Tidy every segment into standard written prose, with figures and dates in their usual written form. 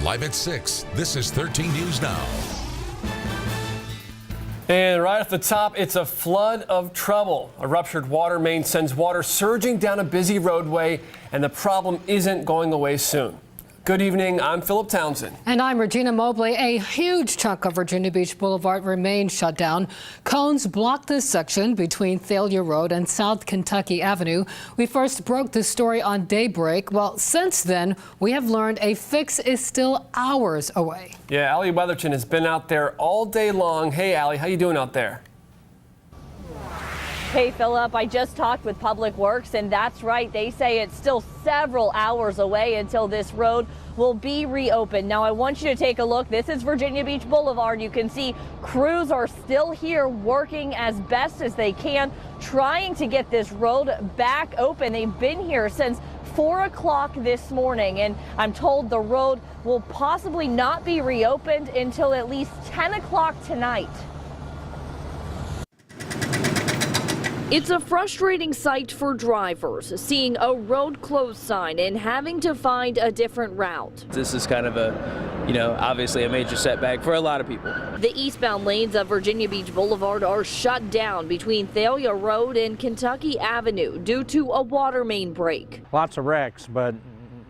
Live at 6, this is 13 News Now. And right off the top, it's a flood of trouble. A ruptured water main sends water surging down a busy roadway, and the problem isn't going away soon. Good evening, I'm Philip Townsend. And I'm Regina Mobley. A huge chunk of Virginia Beach Boulevard remains shut down. Cones block this section between Thalia Road and South Kentucky Avenue. We first broke this story on daybreak. Well, since then, we have learned a fix is still hours away. Yeah, Allie Weatherton has been out there all day long. Hey, Allie, how you doing out there? Hey, Philip, I just talked with Public Works, and that's right. They say it's still several hours away until this road will be reopened. Now, I want you to take a look. This is Virginia Beach Boulevard. You can see crews are still here working as best as they can, trying to get this road back open. They've been here since 4 o'clock this morning, and I'm told the road will possibly not be reopened until at least 10 o'clock tonight. It's a frustrating sight for drivers, seeing a road closed sign and having to find a different route. This is kind of obviously a major setback for a lot of people. The eastbound lanes of Virginia Beach Boulevard are shut down between Thalia Road and Kentucky Avenue due to a water main break. Lots of wrecks, but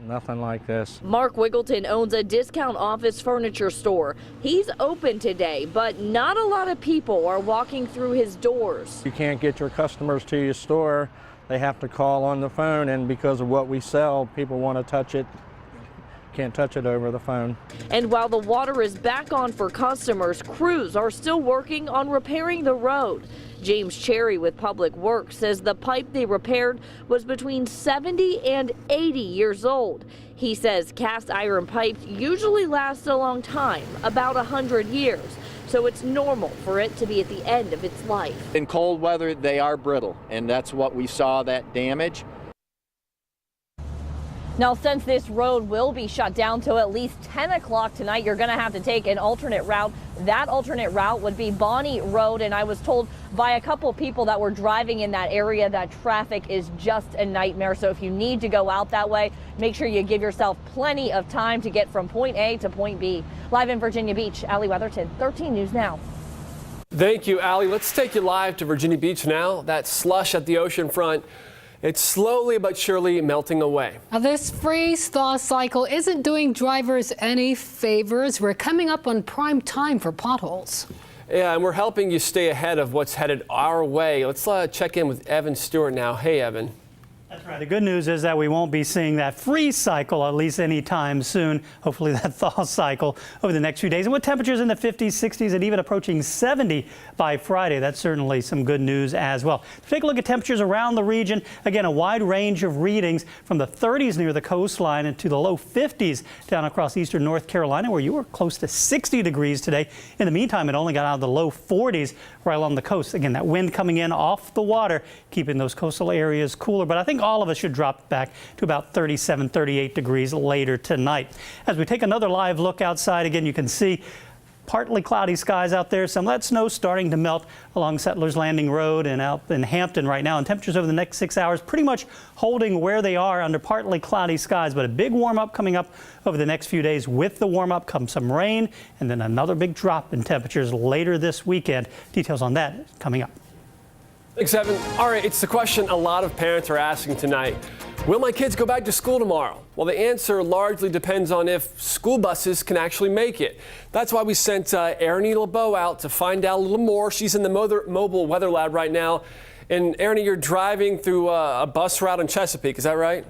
nothing like this. Mark Wiggleton owns a discount office furniture store. He's open today, but not a lot of people are walking through his doors. You can't get your customers to your store. They have to call on the phone, and because of what we sell, people want to touch it. Can't touch it over the phone. And while the water is back on for customers, crews are still working on repairing the road. James Cherry with Public Works says the pipe they repaired was between 70 and 80 years old. He says cast iron pipes usually last a long time, about 100 years. So it's normal for it to be at the end of its life. In cold weather, they are brittle, and that's what we saw, that damage. Now, since this road will be shut down till at least 10 o'clock tonight, you're going to have to take an alternate route. That alternate route would be Bonnie Road, and I was told by a couple people that were driving in that area that traffic is just a nightmare. So if you need to go out that way, make sure you give yourself plenty of time to get from point A to point B. Live in Virginia Beach, Allie Weatherton, 13 News Now. Thank you, Allie. Let's take you live to Virginia Beach now. That slush at the ocean front, it's slowly but surely melting away. Now, this freeze-thaw cycle isn't doing drivers any favors. We're coming up on prime time for potholes. Yeah, and we're helping you stay ahead of what's headed our way. Let's check in with Evan Stewart now. Hey, Evan. That's right. The good news is that we won't be seeing that freeze cycle at least anytime soon. Hopefully that thaw cycle over the next few days. And with temperatures in the 50s, 60s, and even approaching 70 by Friday, that's certainly some good news as well. Take a look at temperatures around the region. Again, a wide range of readings from the 30s near the coastline and to the low 50s down across eastern North Carolina, where you were close to 60 degrees today. In the meantime, it only got out of the low 40s right along the coast. Again, that wind coming in off the water, keeping those coastal areas cooler. But I think all of us should drop back to about 37, 38 degrees later tonight. As we take another live look outside, again, you can see partly cloudy skies out there. Some of that snow starting to melt along Settlers Landing Road and out in Hampton right now. And temperatures over the next 6 hours pretty much holding where they are under partly cloudy skies. But a big warm up coming up over the next few days. With the warm up comes some rain and then another big drop in temperatures later this weekend. Details on that coming up. Thanks, Evan. All right, it's the question a lot of parents are asking tonight. Will my kids go back to school tomorrow? Well, the answer largely depends on if school buses can actually make it. That's why we sent Ernie LeBeau out to find out a little more. She's in the mobile weather lab right now. And Ernie, you're driving through a bus route in Chesapeake, is that right?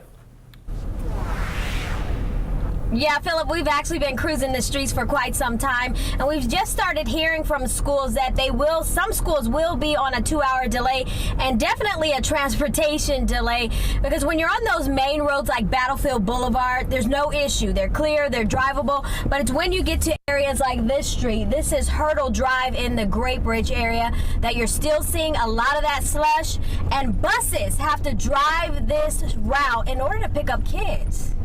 Yeah, Philip, we've actually been cruising the streets for quite some time, and we've just started hearing from schools that some schools will be on a 2-hour delay, and definitely a transportation delay, because when you're on those main roads like Battlefield Boulevard, there's no issue. They're clear, they're drivable, but it's when you get to areas like this street, this is Hurdle Drive in the Great Bridge area, that you're still seeing a lot of that slush, and buses have to drive this route in order to pick up kids.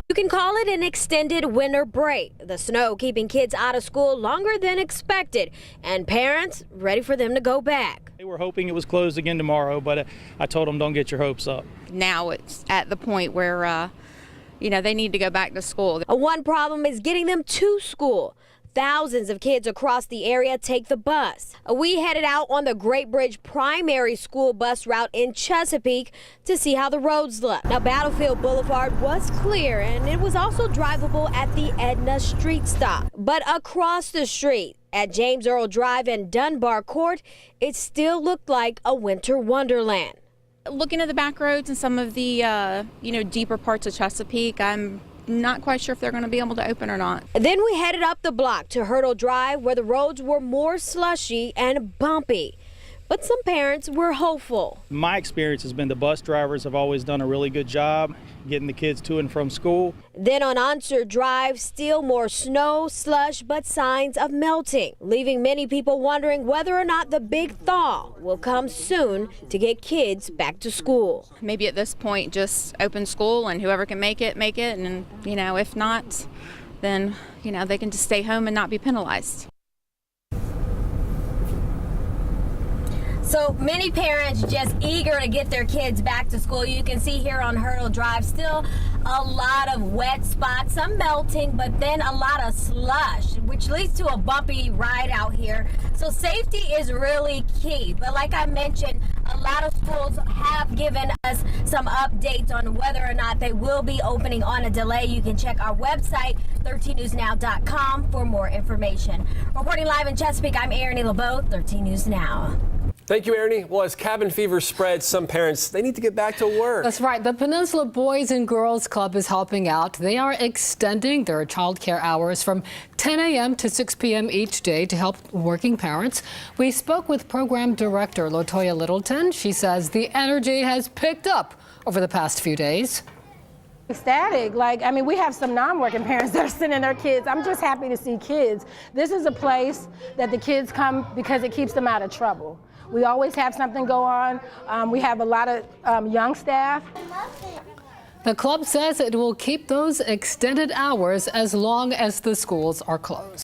You can call it an extended winter break. The snow keeping kids out of school longer than expected, and parents ready for them to go back. They were hoping it was closed again tomorrow, but I told them don't get your hopes up. Now it's at the point where they need to go back to school. One problem is getting them to school. Thousands of kids across the area take the bus. We headed out on the Great Bridge primary school bus route in Chesapeake to see how the roads look. Now, Battlefield Boulevard was clear, and it was also drivable at the Edna Street stop. But across the street at James Earl Drive and Dunbar Court, it still looked like a winter wonderland. Looking at the back roads and some of the, deeper parts of Chesapeake, I'm not quite sure if they're going to be able to open or not. Then we headed up the block to Hurdle Drive, where the roads were more slushy and bumpy. But some parents were hopeful. My experience has been the bus drivers have always done a really good job getting the kids to and from school. Then on Onser Drive, still more snow, slush, but signs of melting, leaving many people wondering whether or not the big thaw will come soon to get kids back to school. Maybe at this point, just open school and whoever can make it. And, if not, then, they can just stay home and not be penalized. So many parents just eager to get their kids back to school. You can see here on Hurdle Drive still a lot of wet spots, some melting, but then a lot of slush, which leads to a bumpy ride out here. So safety is really key. But like I mentioned, a lot of schools have given us some updates on whether or not they will be opening on a delay. You can check our website, 13newsnow.com, for more information. Reporting live in Chesapeake, I'm Erin LeBeau, 13 News Now. Thank you, Ernie. Well, as cabin fever spreads, some parents, they need to get back to work. That's right. The Peninsula Boys and Girls Club is helping out. They are extending their childcare hours from 10 a.m. to 6 p.m. each day to help working parents. We spoke with program director Latoya Littleton. She says the energy has picked up over the past few days. Ecstatic. We have some non-working parents that are sending their kids. I'm just happy to see kids. This is a place that the kids come because it keeps them out of trouble. We always have something go on. We have a lot of young staff. The club says it will keep those extended hours as long as the schools are closed.